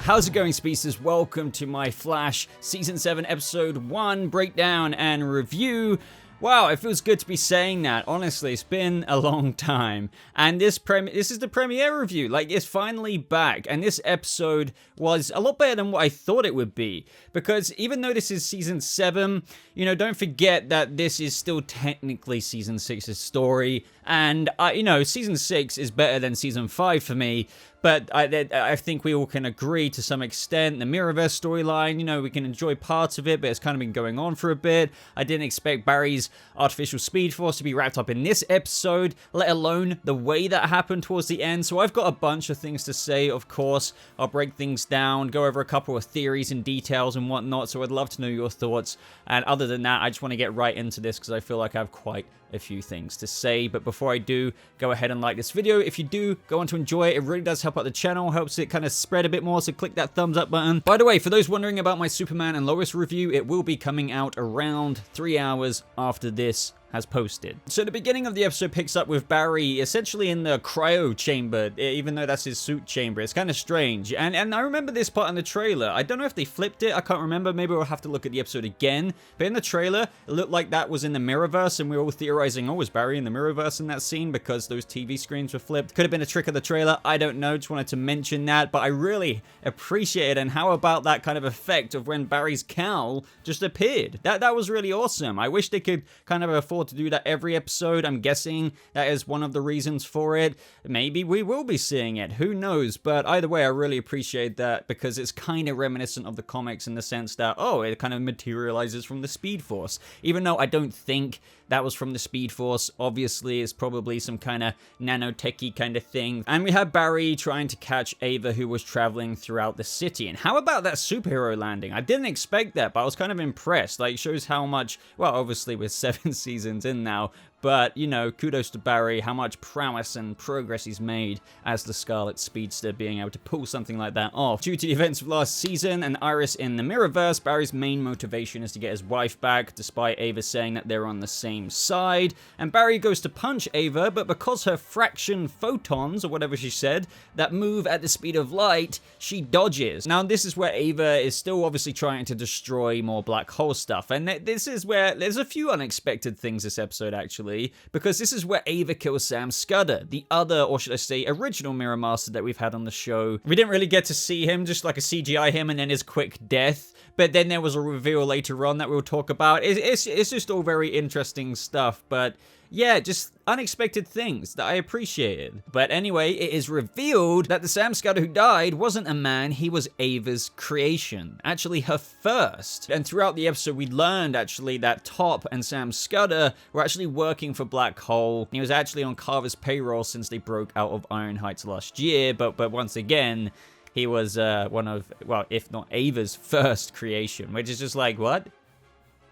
How's it going, Speedsters? Welcome to my Flash Season 7 Episode 1 breakdown and review. Wow, it feels good to be saying that. Honestly, it's been a long time. And this is the premiere review. Like, it's finally back. And this episode was a lot better than what I thought it would be. Because even though this is Season 7, you know, don't forget that this is still technically Season 6's story. And, you know, Season 6 is better than Season 5 for me. But I think we all can agree to some extent. The Mirrorverse storyline, you know, we can enjoy parts of it, but it's kind of been going on for a bit. I didn't expect Barry's artificial Speedforce to be wrapped up in this episode, let alone the way that happened towards the end. So I've got a bunch of things to say, of course. I'll break things down, go over a couple of theories and details and whatnot, so I'd love to know your thoughts. And other than that, I just want to get right into this because I feel like I have quite a few things to say. But before I do, go ahead and like this video. If you do go on to enjoy it, it really does help out the channel, helps it kind of spread a bit more, so click that thumbs up button. By the way, for those wondering about my Superman and Lois review, it will be coming out around 3 hours after this has posted. So the beginning of the episode picks up with Barry essentially in the cryo chamber, even though that's his suit chamber. It's kind of strange. And I remember this part in the trailer. I don't know if they flipped it. I can't remember. Maybe we'll have to look at the episode again. But in the trailer, it looked like that was in the Mirrorverse, and we were all theorizing, oh, was Barry in the Mirrorverse in that scene because those TV screens were flipped? Could have been a trick of the trailer. I don't know. Just wanted to mention that. But I really appreciate it. And how about that kind of effect of when Barry's cowl just appeared? That was really awesome. I wish they could kind of afford to do that every episode. I'm guessing that is one of the reasons for it. Maybe we will be seeing it. Who knows? But either way, I really appreciate that because it's kind of reminiscent of the comics in the sense that, oh, it kind of materializes from the Speedforce. Even though I don't think that was from the Speedforce. Obviously, it's probably some kind of nanotechy kind of thing. And we have Barry trying to catch Ava, who was traveling throughout the city. And how about that superhero landing? I didn't expect that, but I was kind of impressed. Like, it shows how much, well, obviously we're 7 seasons in now, but, you know, kudos to Barry, how much prowess and progress he's made as the Scarlet Speedster, being able to pull something like that off. Due to the events of last season and Iris in the Mirrorverse, Barry's main motivation is to get his wife back, despite Ava saying that they're on the same side. And Barry goes to punch Ava, but because her fraction photons, or whatever she said, that move at the speed of light, she dodges. Now, this is where Ava is still obviously trying to destroy more black hole stuff. And this is where there's a few unexpected things this episode, actually. Because this is where Ava kills Sam Scudder, the other, or should I say, original Mirror Master that we've had on the show. We didn't really get to see him, just like a CGI him and then his quick death. But then there was a reveal later on that we'll talk about. It's just all very interesting stuff, but yeah, just unexpected things that I appreciated. But anyway, it is revealed that the Sam Scudder who died wasn't a man, he was Ava's creation. Actually, her first. And throughout the episode, we learned actually that Top and Sam Scudder were actually working for Black Hole. He was actually on Carver's payroll since they broke out of Iron Heights last year, but once again, he was one of, well, if not Ava's first creation, which is just like, what?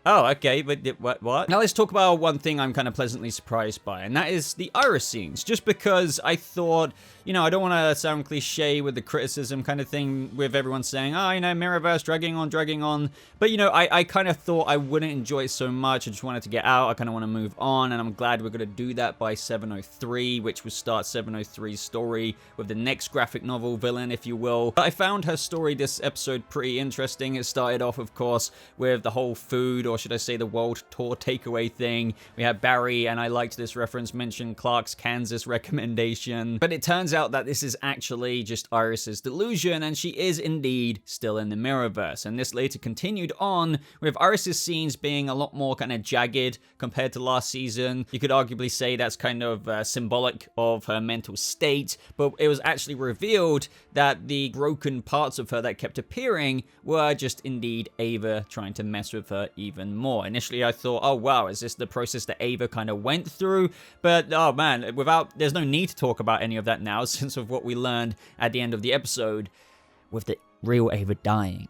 Oh, okay, but what? Now let's talk about one thing I'm kind of pleasantly surprised by, and that is the Iris scenes. Just because I thought, you know, I don't want to sound cliche with the criticism kind of thing with everyone saying, oh, you know, Mirrorverse dragging on. But, you know, I kind of thought I wouldn't enjoy it so much. I just wanted to get out. I kind of want to move on, and I'm glad we're going to do that by 703, which will start 703's story with the next graphic novel villain, if you will. But I found her story this episode pretty interesting. It started off, of course, with the whole food, or should I say the world tour takeaway thing. We had Barry, and I liked this reference, mentioned Clark's Kansas recommendation. But it turns out that this is actually just Iris's delusion, and she is indeed still in the Mirrorverse. And this later continued on with Iris's scenes being a lot more kind of jagged compared to last season. You could arguably say that's kind of symbolic of her mental state, but it was actually revealed that the broken parts of her that kept appearing were just indeed Ava trying to mess with her even more. Initially, I thought, oh wow, is this the process that Ava kind of went through? But oh man, there's no need to talk about any of that now since of what we learned at the end of the episode with the real Ava dying.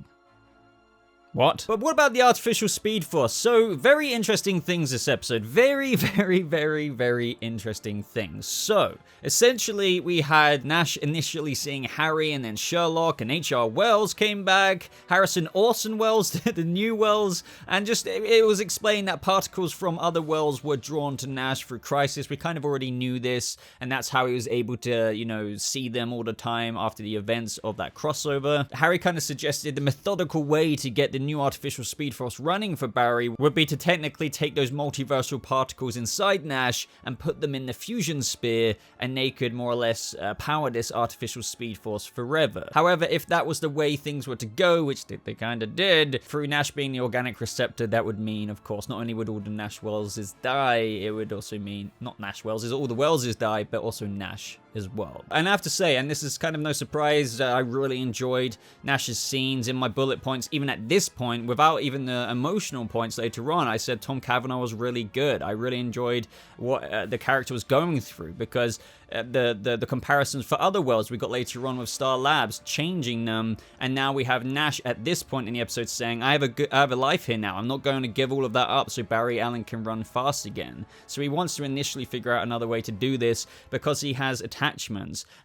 What? But what about the artificial speed force? So, very interesting things this episode. Very, very, very, very interesting things. So, essentially, we had Nash initially seeing Harry, and then Sherlock, and H.R. Wells came back, Harrison Orson Wells, the new Wells, and just, it was explained that particles from other Wells were drawn to Nash through Crisis. We kind of already knew this, and that's how he was able to, you know, see them all the time after the events of that crossover. Harry kind of suggested the methodical way to get the new artificial speed force running for Barry would be to technically take those multiversal particles inside Nash and put them in the fusion sphere, and they could more or less power this artificial speed force forever. However, if that was the way things were to go, which they kind of did, through Nash being the organic receptor, that would mean, of course, not only would all the Nash Wellses die, it would also mean, not Nash Wellses, all the Wellses die, but also Nash as well. And I have to say, and this is kind of no surprise, I really enjoyed Nash's scenes in my bullet points, even at this point, without even the emotional points later on. I said Tom Cavanaugh was really good. I really enjoyed what the character was going through, because the comparisons for other worlds we got later on with Star Labs, changing them, and now we have Nash at this point in the episode saying, I have a life here now. I'm not going to give all of that up so Barry Allen can run fast again. So he wants to initially figure out another way to do this, because he has attachments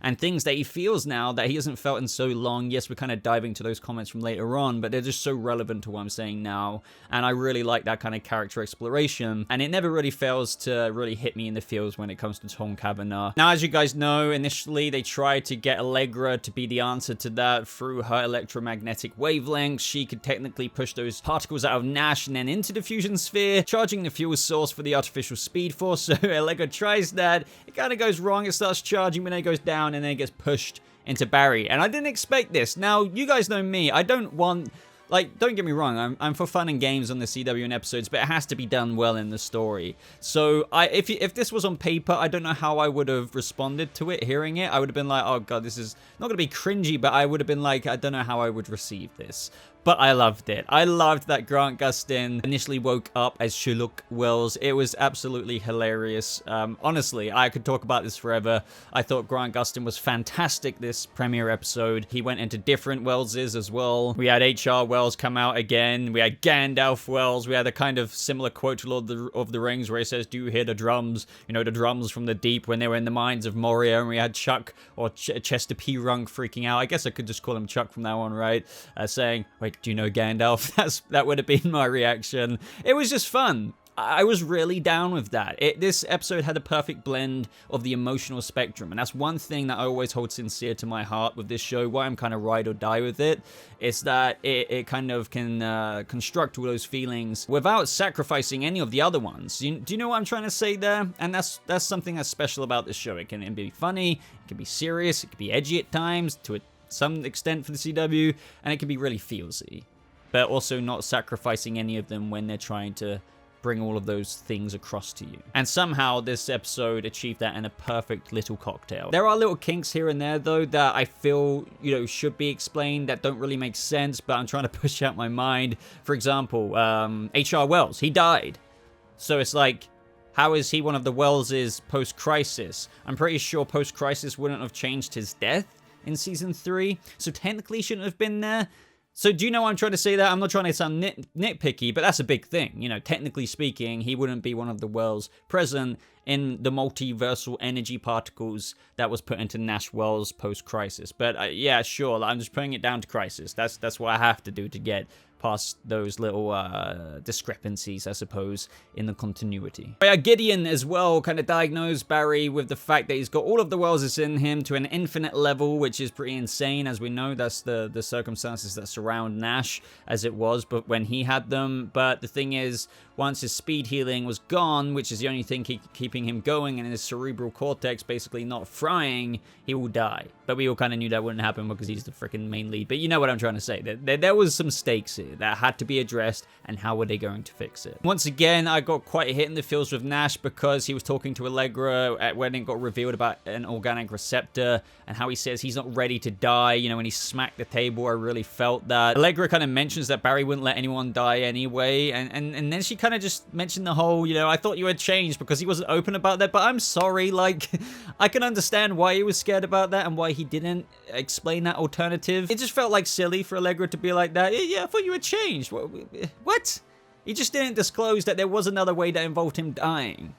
and things that he feels now that he hasn't felt in so long. Yes, we're kind of diving to those comments from later on, but they're just so relevant to what I'm saying now, and I really like that kind of character exploration, and it never really fails to really hit me in the feels when it comes to Tom Cavanaugh. Now, as you guys know, initially they tried to get Allegra to be the answer to that through her electromagnetic wavelengths. She could technically push those particles out of Nash and then into the fusion sphere, charging the fuel source for the artificial speed force. So Allegra tries that, it kind of goes wrong, it starts charging, but then it goes down and then it gets pushed into Barry. And I didn't expect this. Now, you guys know me, I don't want... Like, don't get me wrong, I'm for fun and games on the CW and episodes, but it has to be done well in the story. So, if this was on paper, I don't know how I would have responded to it, hearing it. I would have been like, oh god, this is not going to be cringy, but I would have been like, I don't know how I would receive this. But I loved it. I loved that Grant Gustin initially woke up as Sherlock Wells. It was absolutely hilarious. Honestly, I could talk about this forever. I thought Grant Gustin was fantastic this premiere episode. He went into different Welleses as well. We had H.R. Wells come out again. We had Gandalf Wells. We had a kind of similar quote to Lord of the Rings where he says, do you hear the drums? You know, the drums from the deep when they were in the mines of Moria. And we had Chuck, or Chester P. Runk freaking out. I guess I could just call him Chuck from now on, right? Saying, wait, do you know Gandalf? That would have been my reaction. It was just fun. I was really down with that. This episode had a perfect blend of the emotional spectrum, and that's one thing that I always hold sincere to my heart with this show, why I'm kind of ride or die with it, is that it kind of can construct all those feelings without sacrificing any of the other ones. Do you know what I'm trying to say there? And that's something that's special about this show. It can be funny, it can be serious, it can be edgy at times, to some extent for the CW, and it can be really feelsy, but also not sacrificing any of them when they're trying to bring all of those things across to you. And somehow this episode achieved that in a perfect little cocktail. There are little kinks here and there though that I feel, you know, should be explained that don't really make sense, but I'm trying to push out my mind. For example, H.R. Wells, he died. So it's like, how is he one of the Welleses post-Crisis? I'm pretty sure post-Crisis wouldn't have changed his death in season 3, so technically he shouldn't have been there. So do you know what I'm trying to say there? I'm not trying to sound nitpicky, but that's a big thing. You know, technically speaking, he wouldn't be one of the Wells present in the multiversal energy particles that was put into Nash Wells post-Crisis. But yeah, sure, I'm just putting it down to Crisis. That's what I have to do to get past those little discrepancies, I suppose, in the continuity. Gideon as well kind of diagnosed Barry with the fact that he's got all of the Welleses in him to an infinite level, which is pretty insane. As we know, that's the circumstances that surround Nash as it was, but when he had them. But the thing is, once his speed healing was gone, which is the only thing keeping him going, and his cerebral cortex basically not frying, he will die. But we all kind of knew that wouldn't happen because he's the freaking main lead. But you know what I'm trying to say. There was some stakes here that had to be addressed, and how were they going to fix it? Once again, I got quite hit in the feels with Nash because he was talking to Allegra when it got revealed about an organic receptor and how he says he's not ready to die. You know, when he smacked the table, I really felt that. Allegra kind of mentions that Barry wouldn't let anyone die anyway, and then she kind of just mentioned the whole, you know, I thought you had changed because he wasn't open about that, but I'm sorry, like, I can understand why he was scared about that and why he didn't explain that alternative. It just felt like silly for Allegra to be like that. Yeah, I thought you had changed. What? He just didn't disclose that there was another way that involved him dying.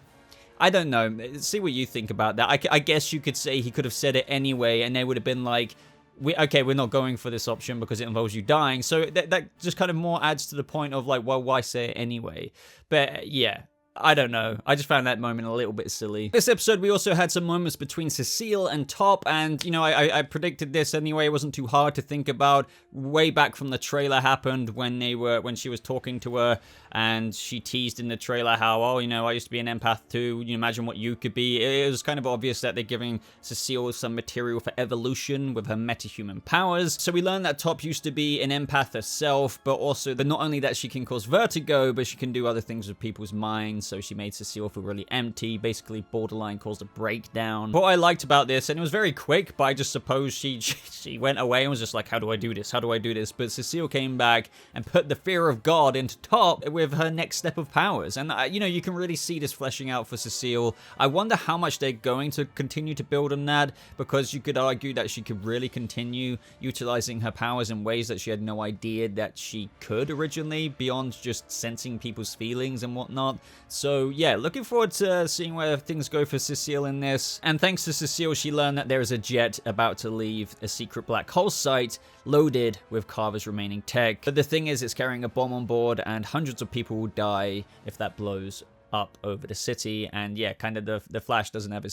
I don't know. See what you think about that. I guess you could say he could have said it anyway, and they would have been like, okay, we're not going for this option because it involves you dying. So that just kind of more adds to the point of like, well, why say it anyway? But yeah. I don't know. I just found that moment a little bit silly. This episode, we also had some moments between Cecile and Top, and, you know, I predicted this anyway. It wasn't too hard to think about. Way back from the trailer happened when she was talking to her, and she teased in the trailer how, oh, you know, I used to be an empath too. You imagine what you could be. It was kind of obvious that they're giving Cecile some material for evolution with her metahuman powers. So we learned that Top used to be an empath herself, but also that not only that she can cause vertigo, but she can do other things with people's minds. So she made Cecile feel really empty, basically borderline caused a breakdown. What I liked about this, and it was very quick, but I just suppose she went away and was just like, how do I do this? How do I do this? But Cecile came back and put the fear of God into Top with her next step of powers. And, you know, you can really see this fleshing out for Cecile. I wonder how much they're going to continue to build on that, because you could argue that she could really continue utilizing her powers in ways that she had no idea that she could originally, beyond just sensing people's feelings and whatnot. So yeah, looking forward to seeing where things go for Cecile in this. And thanks to Cecile, she learned that there is a jet about to leave a secret black hole site loaded with Carver's remaining tech. But the thing is, it's carrying a bomb on board, and hundreds of people will die if that blows up over the city. And yeah, kind of the Flash doesn't have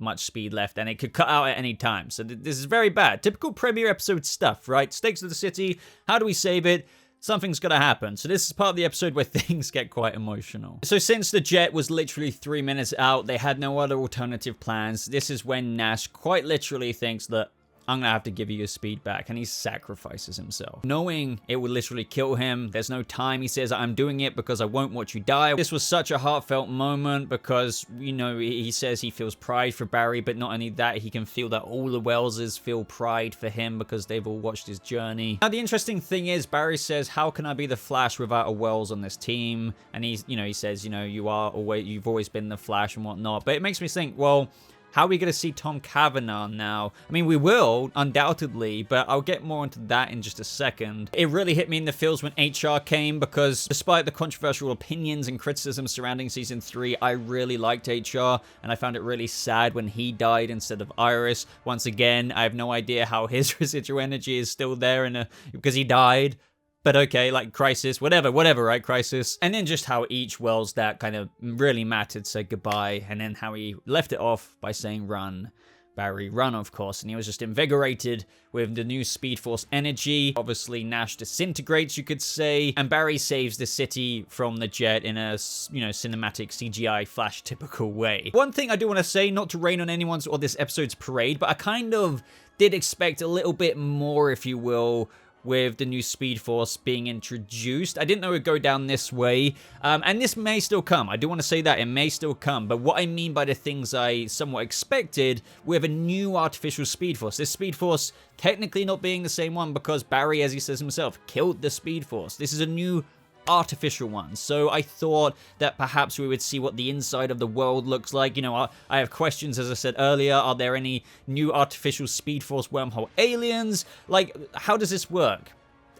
much speed left, and it could cut out at any time. So this is very bad. Typical premiere episode stuff, right? Stakes of the city. How do we save it? Something's gonna happen. So this is part of the episode where things get quite emotional. So since the jet was literally 3 minutes out, they had no other alternative plans. This is when Nash quite literally thinks that, I'm gonna have to give you your speed back, and he sacrifices himself. Knowing it would literally kill him, there's no time. He says, I'm doing it because I won't watch you die. This was such a heartfelt moment because, you know, he says he feels pride for Barry, but not only that, he can feel that all the Welleses feel pride for him because they've all watched his journey. Now, the interesting thing is, Barry says, how can I be the Flash without a Wells on this team? And he says, you know, you've always been the Flash and whatnot. But it makes me think, well, how are we going to see Tom Cavanagh now? I mean, we will, undoubtedly, but I'll get more into that in just a second. It really hit me in the feels when HR came, because despite the controversial opinions and criticism surrounding Season 3, I really liked HR, and I found it really sad when he died instead of Iris. Once again, I have no idea how his residual energy is still there because he died. But okay, like Crisis, whatever, right, Crisis. And then just how each Wells that kind of really mattered said goodbye, and then how he left it off by saying run. Barry, run, of course, and he was just invigorated with the new Speedforce energy. Obviously, Nash disintegrates, you could say, and Barry saves the city from the jet in a, cinematic CGI Flash typical way. One thing I do want to say, not to rain on anyone's or this episode's parade, but I kind of did expect a little bit more, if you will, with the new Speedforce being introduced. I didn't know it would go down this way, and this may still come. I do want to say that it may still come, but what I mean by the things I somewhat expected, we have a new artificial Speedforce. This Speedforce technically not being the same one because Barry, as he says himself, killed the Speedforce. This is a new artificial one. So I thought that perhaps we would see what the inside of the world looks like. You know, I have questions, as I said earlier. Are there any new artificial Speedforce wormhole aliens? Like, how does this work?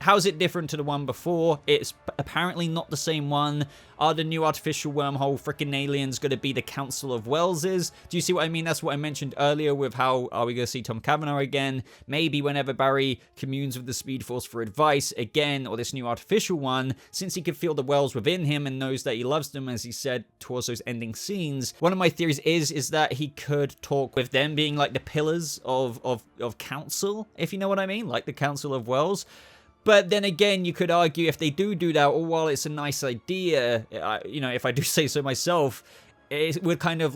How is it different to the one before? It's apparently not the same one. Are the new artificial wormhole freaking aliens going to be the Council of Welleses? Do you see what I mean? That's what I mentioned earlier with how are we going to see Tom Cavanagh again? Maybe whenever Barry communes with the Speedforce for advice again, or this new artificial one, since he could feel the Wells within him and knows that he loves them, as he said towards those ending scenes. One of my theories is that he could talk with them being like the pillars of council, if you know what I mean, like the Council of Wells. But then again, you could argue if they do that, or while it's a nice idea, if I do say so myself, it would kind of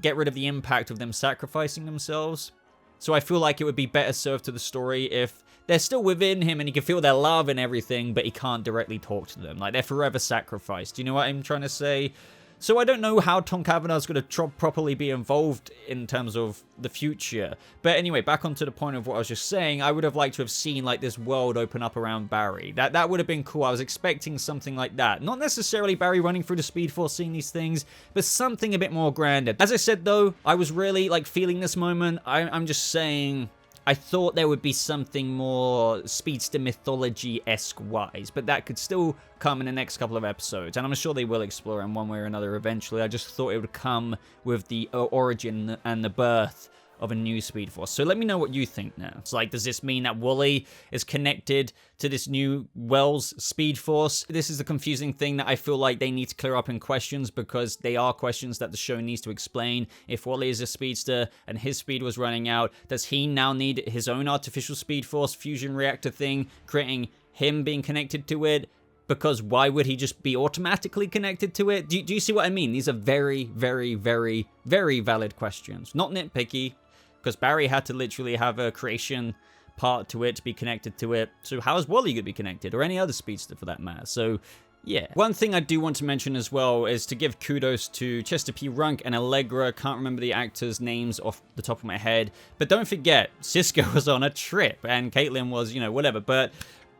get rid of the impact of them sacrificing themselves. So I feel like it would be better served to the story if they're still within him and he can feel their love and everything, but he can't directly talk to them. Like, they're forever sacrificed. Do you know what I'm trying to say? So I don't know how Tom Cavanagh's going to properly be involved in terms of the future. But anyway, back onto the point of what I was just saying, I would have liked to have seen like this world open up around Barry. That would have been cool. I was expecting something like that. Not necessarily Barry running through the Speedforce seeing these things, but something a bit more grander. As I said though, I was really like feeling this moment. I'm just saying, I thought there would be something more Speedster mythology-esque wise, but that could still come in the next couple of episodes, and I'm sure they will explore in one way or another eventually. I just thought it would come with the origin and the birth of a new Speedforce. So let me know what you think now. It's like, does this mean that Wally is connected to this new Wells Speedforce? This is the confusing thing that I feel like they need to clear up in questions, because they are questions that the show needs to explain. If Wally is a speedster and his speed was running out, does he now need his own artificial Speedforce fusion reactor thing, creating him being connected to it? Because why would he just be automatically connected to it? Do you see what I mean? These are very, very, very, very valid questions. Not nitpicky, because Barry had to literally have a creation part to it to be connected to it. So how is Wally going to be connected? Or any other speedster for that matter? So, yeah. One thing I do want to mention as well is to give kudos to Chester P. Runk and Allegra. Can't remember the actors' names off the top of my head. But don't forget, Cisco was on a trip, and Caitlin was, whatever. But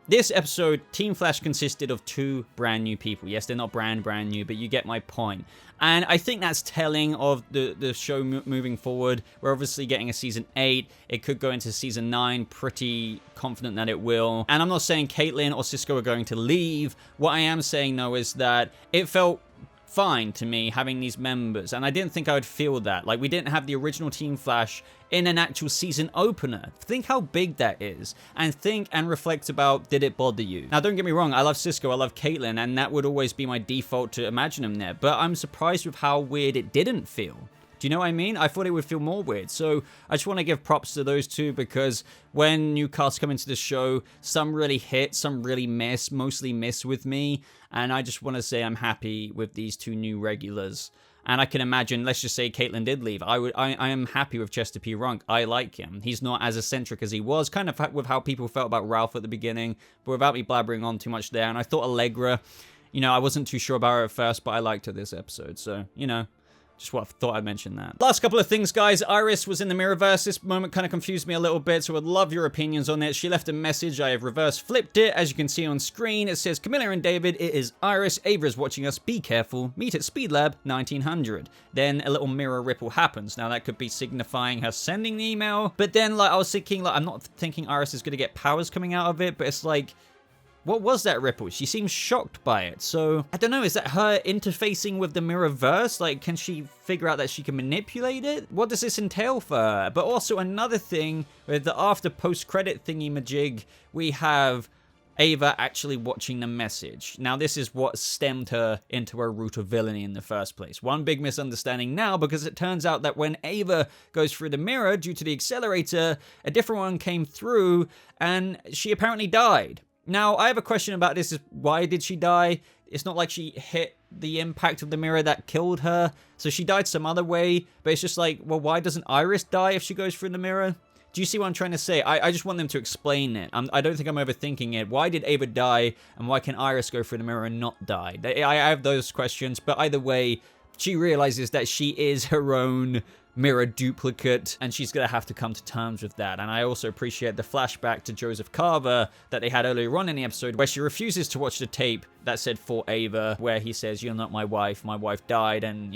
this episode, Team Flash consisted of 2 brand new people. Yes, they're not brand new, but you get my point. And I think that's telling of the show moving forward. We're obviously getting a season 8. It could go into season 9. Pretty confident that it will. And I'm not saying Caitlin or Cisco are going to leave. What I am saying, though, is that it felt fine to me having these members, and I didn't think I would feel that. Like, we didn't have the original Team Flash in an actual season opener. Think how big that is, and think and reflect about, did it bother you? Now, don't get me wrong, I love Cisco, I love Caitlin, and that would always be my default to imagine them there, but I'm surprised with how weird it didn't feel. Do you know what I mean? I thought it would feel more weird. So I just want to give props to those 2, because when new casts come into the show, some really hit, some really miss, mostly miss with me. And I just want to say I'm happy with these 2 new regulars. And I can imagine, let's just say Caitlin did leave. I am happy with Chester P. Runk. I like him. He's not as eccentric as he was, kind of with how people felt about Ralph at the beginning, but without me blabbering on too much there. And I thought Allegra, I wasn't too sure about her at first, but I liked her this episode. So, just what I thought I'd mention that. Last couple of things, guys. Iris was in the Mirrorverse. This moment kind of confused me a little bit, so I'd love your opinions on it. She left a message. I have reverse flipped it. As you can see on screen, it says, Camilla and David, it is Iris. Ava is watching us. Be careful. Meet at Speed Lab 1900. Then a little mirror ripple happens. Now, that could be signifying her sending the email. But then, I was thinking, I'm not thinking Iris is going to get powers coming out of it, but it's like, what was that ripple? She seems shocked by it. So, I don't know, is that her interfacing with the Mirrorverse? Like, can she figure out that she can manipulate it? What does this entail for her? But also another thing, with the after post-credit thingy-majig, we have Ava actually watching the message. Now, this is what stemmed her into her root of villainy in the first place. One big misunderstanding now, because it turns out that when Ava goes through the mirror due to the accelerator, a different one came through, and she apparently died. Now, I have a question about this. Is why did she die? It's not like she hit the impact of the mirror that killed her. So she died some other way. But it's just like, well, why doesn't Iris die if she goes through the mirror? Do you see what I'm trying to say? I just want them to explain it. I don't think I'm overthinking it. Why did Ava die? And why can Iris go through the mirror and not die? I have those questions. But either way, she realizes that she is her own mirror duplicate, and she's gonna have to come to terms with that. And I also appreciate the flashback to Joseph Carver that they had earlier on in the episode, where she refuses to watch the tape that said for Ava, where he says, you're not my wife died, and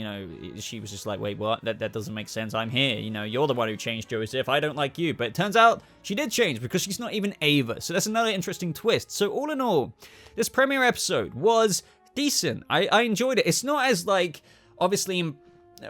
she was just like, wait, what? That doesn't make sense. I'm here, you're the one who changed, Joseph. I don't like you. But it turns out she did change, because she's not even Ava. So that's another interesting twist. So all in all, this premiere episode was decent. I enjoyed it. It's not as, obviously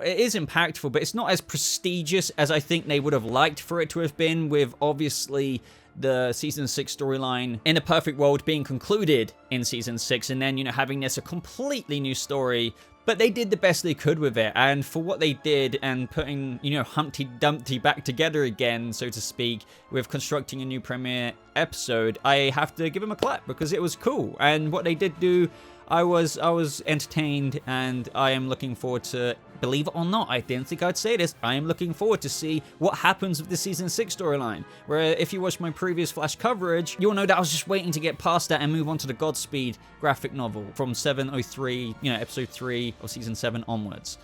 it is impactful, but it's not as prestigious as I think they would have liked for it to have been, with obviously the season 6 storyline in a perfect world being concluded in season 6, and then having this a completely new story. But they did the best they could with it, and for what they did, and putting Humpty Dumpty back together again, so to speak, with constructing a new premiere episode, I have to give them a clap, because it was cool. And what they did do, I was entertained, and I am looking forward to, believe it or not, I didn't think I'd say this, I am looking forward to see what happens with the season 6 storyline, where if you watch my previous Flash coverage, you'll know that I was just waiting to get past that and move on to the Godspeed graphic novel from 703, episode 3 of season 7 onwards.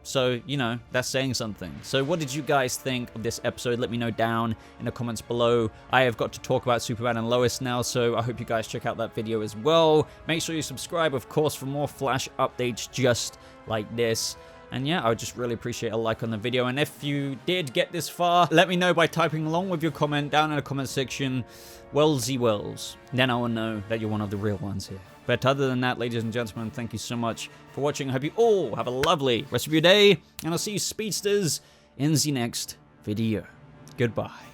So, that's saying something. So what did you guys think of this episode? Let me know down in the comments below. I have got to talk about Superman and Lois now, so I hope you guys check out that video as well. Make sure you subscribe, of course, for more Flash updates just like this. And yeah, I would just really appreciate a like on the video. And if you did get this far, let me know by typing along with your comment down in the comment section, Wellsy Wells. Then I will know that you're one of the real ones here. But other than that, ladies and gentlemen, thank you so much for watching. I hope you all have a lovely rest of your day. And I'll see you speedsters in the next video. Goodbye.